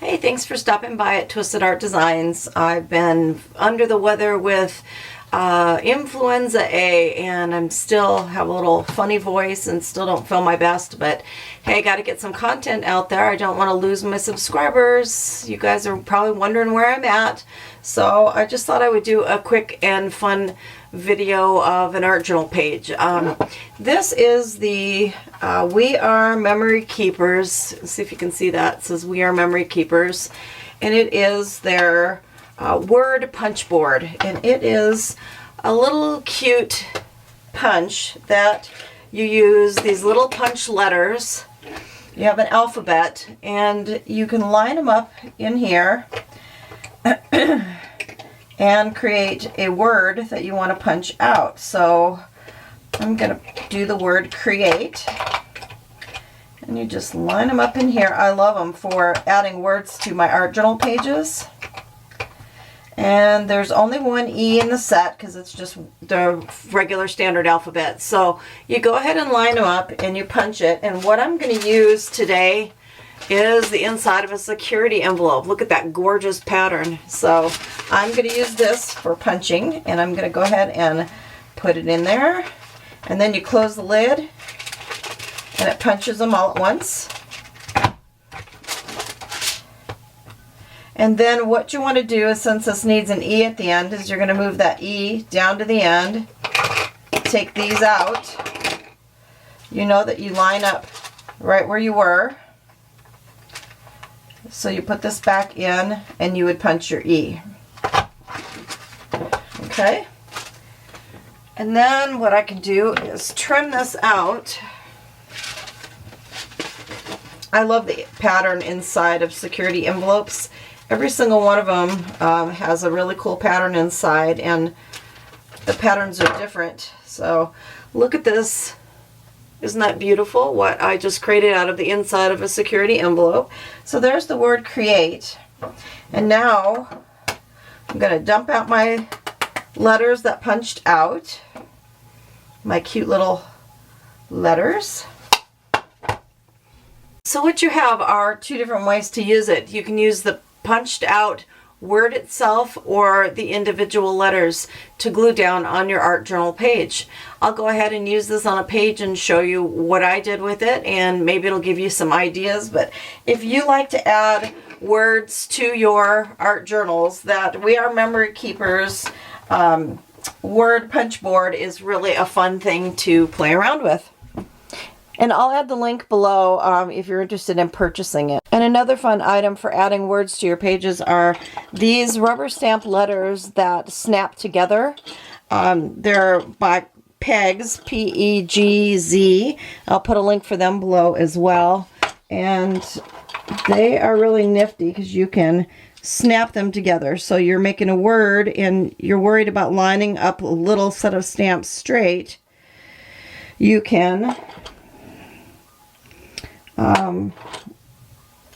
Hey, thanks for stopping by at Twisted Art Designs. I've been under the weather with influenza A, and I'm still have a little funny voice and still don't feel my best, but hey, got to get some content out there. I don't want to lose my subscribers. You guys are probably wondering where I'm at, so I just thought I would do a quick and fun video of an art journal page. This is the We Are Memory Keepers. Let's see if you can see that. It says We Are Memory Keepers, and it is their word punch board, and it is a little cute punch that you use these little punch letters. You have an alphabet, and you can line them up in here and create a word that you want to punch out. So I'm going to do the word create, and you just line them up in here. I love them for adding words to my art journal pages. And there's only one E in the set because it's just the regular standard alphabet. So you go ahead and line them up and you punch it. And what I'm going to use today is the inside of a security envelope. Look at that gorgeous pattern. So I'm going to use this for punching, and I'm going to go ahead and put it in there. And then you close the lid and it punches them all at once. And then what you want to do is, since this needs an E at the end, is you're going to move that E down to the end, take these out. You know that you line up right where you were. So you put this back in and you would punch your E. Okay. And then what I can do is trim this out. I love the pattern inside of security envelopes. Every single one of them has a really cool pattern inside, and the patterns are different. So look at this. Isn't that beautiful what I just created out of the inside of a security envelope? So there's the word create. And now I'm going to dump out my letters that punched out, my cute little letters. So what you have are two different ways to use it. You can use the punched out word itself or the individual letters to glue down on your art journal page. I'll go ahead and use this on a page and show you what I did with it, and maybe it'll give you some ideas. But if you like to add words to your art journals, that We Are Memory Keepers word punch board is really a fun thing to play around with. And I'll add the link below if you're interested in purchasing it. And another fun item for adding words to your pages are these rubber stamp letters that snap together. They're by Pegs, P-E-G-Z. I'll put a link for them below as well. And they are really nifty because you can snap them together. So you're making a word and you're worried about lining up a little set of stamps straight. You can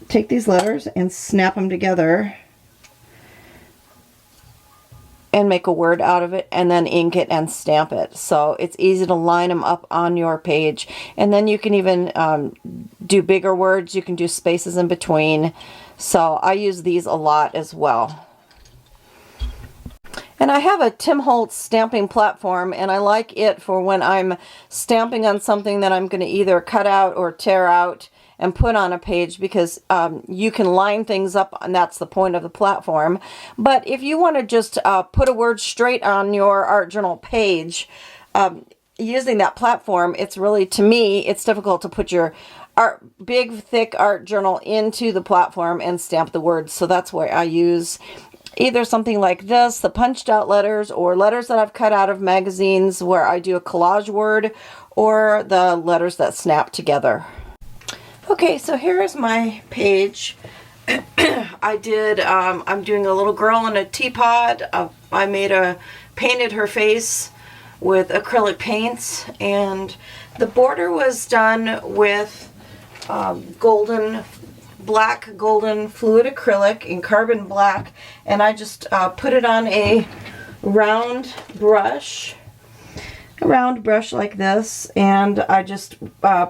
take these letters and snap them together and make a word out of it, and then ink it and stamp it. So it's easy to line them up on your page. And then you can even do bigger words. You can do spaces in between. So I use these a lot as well. And I have a Tim Holtz stamping platform, and I like it for when I'm stamping on something that I'm going to either cut out or tear out and put on a page, because you can line things up, and that's the point of the platform. But if you want to just put a word straight on your art journal page using that platform, it's really, to me, it's difficult to put your big, thick art journal into the platform and stamp the words. So that's where I use either something like this, the punched out letters, or letters that I've cut out of magazines where I do a collage word, or the letters that snap together. Okay, so here is my page. I'm doing a little girl in a teapot. I painted her face with acrylic paints, and the border was done with black golden fluid acrylic in carbon black, and I just put it on a round brush. a round brush like this, and I just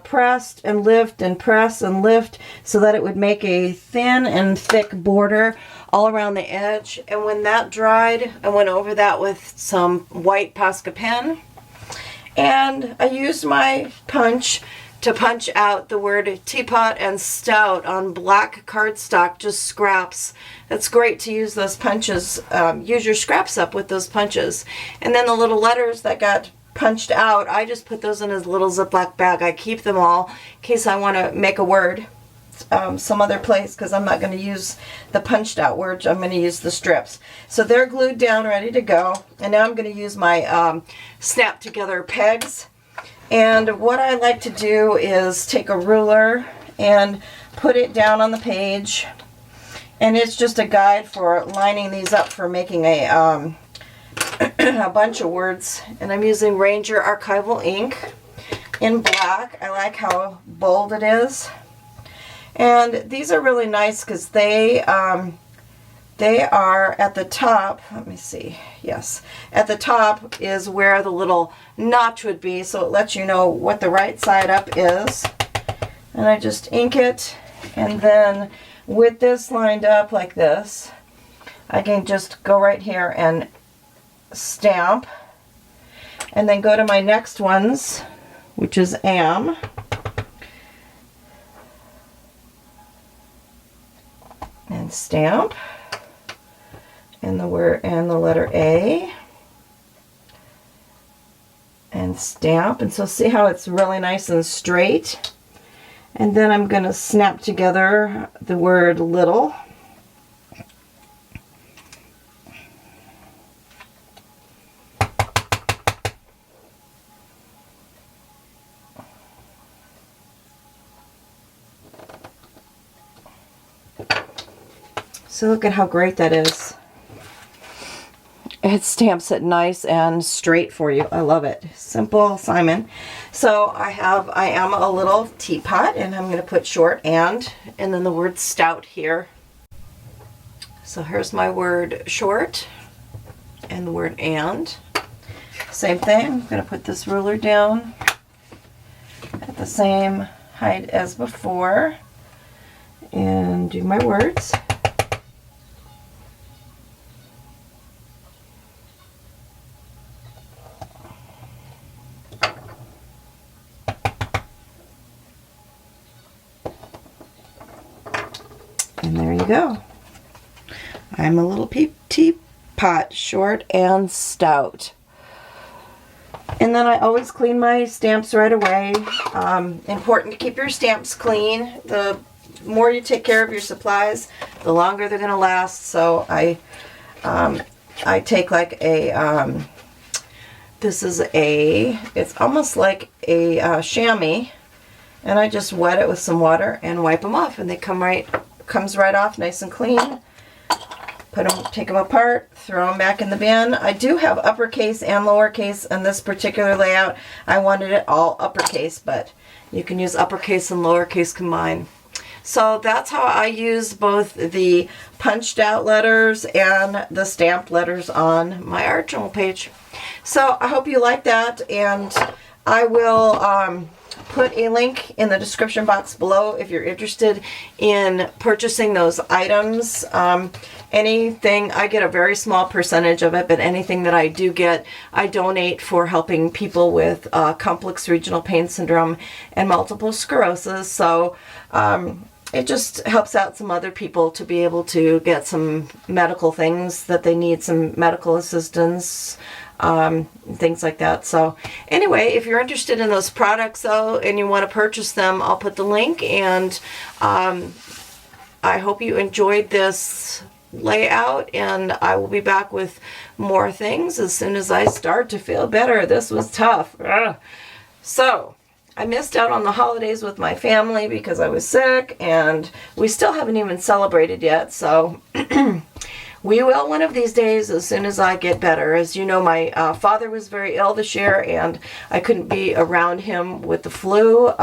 pressed and lift and press and lift so that it would make a thin and thick border all around the edge. And when that dried, I went over that with some white Posca pen, and I used my punch to punch out the word teapot and stout on black cardstock, just scraps. That's great to use those punches. Use your scraps up with those punches. And then the little letters that got punched out, I just put those in a little Ziploc bag. I keep them all in case I want to make a word some other place, because I'm not going to use the punched out words. I'm going to use the strips. So they're glued down, ready to go. And now I'm going to use my snap together pegs. And what I like to do is take a ruler and put it down on the page. And it's just a guide for lining these up for making a a bunch of words. And I'm using Ranger Archival ink in black. I like how bold it is. And these are really nice because they are at the top. Let me see. Yes. At the top is where the little notch would be, so it lets you know what the right side up is. And I just ink it, and then with this lined up like this, I can just go right here and stamp, and then go to my next ones, which is am. And stamp. And the word and the letter A, and stamp. And so see how it's really nice and straight. And then I'm going to snap together the word little. So look at how great that is. It stamps it nice and straight for you. I love it. Simple Simon. So I am a little teapot, and I'm going to put short and then the word stout here. So here's my word short and the word and. Same thing. I'm going to put this ruler down at the same height as before and do my words. And there you go. I'm a little teapot, short and stout. And then I always clean my stamps right away. Important to keep your stamps clean. The more you take care of your supplies, the longer they're going to last. So I take like a, it's almost like a chamois, and I just wet it with some water and wipe them off, and they comes right off nice and clean. Take them apart, throw them back in the bin. I do have uppercase and lowercase in this particular layout. I wanted it all uppercase, but you can use uppercase and lowercase combined. So that's how I use both the punched out letters and the stamped letters on my art journal page. So I hope you like that, and I will put a link in the description box below if you're interested in purchasing those items. Anything, I get a very small percentage of it, but anything that I do get, I donate for helping people with complex regional pain syndrome and multiple sclerosis. So it just helps out some other people to be able to get some medical things that they need, some medical assistance, things like that. So anyway, if you're interested in those products though and you want to purchase them, I'll put the link, and I hope you enjoyed this layout, and I will be back with more things as soon as I start to feel better. This was tough. Ugh. So I missed out on the holidays with my family because I was sick, and we still haven't even celebrated yet. So we will one of these days as soon as I get better. As you know, my father was very ill this year, and I couldn't be around him with the flu.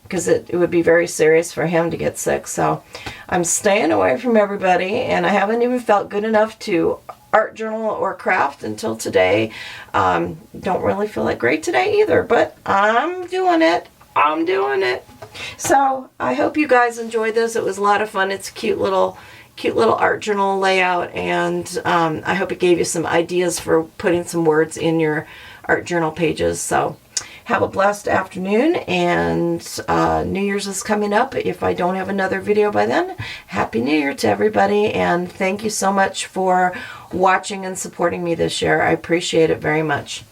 because it would be very serious for him to get sick. So I'm staying away from everybody, and I haven't even felt good enough to art journal or craft until today. Don't really feel like great today either, but I'm doing it. I'm doing it. So I hope you guys enjoyed this. It was a lot of fun. It's a cute little art journal layout, and I hope it gave you some ideas for putting some words in your art journal pages. So have a blessed afternoon, and New Year's is coming up. If I don't have another video by then, Happy New Year to everybody, and thank you so much for watching and supporting me this year. I appreciate it very much.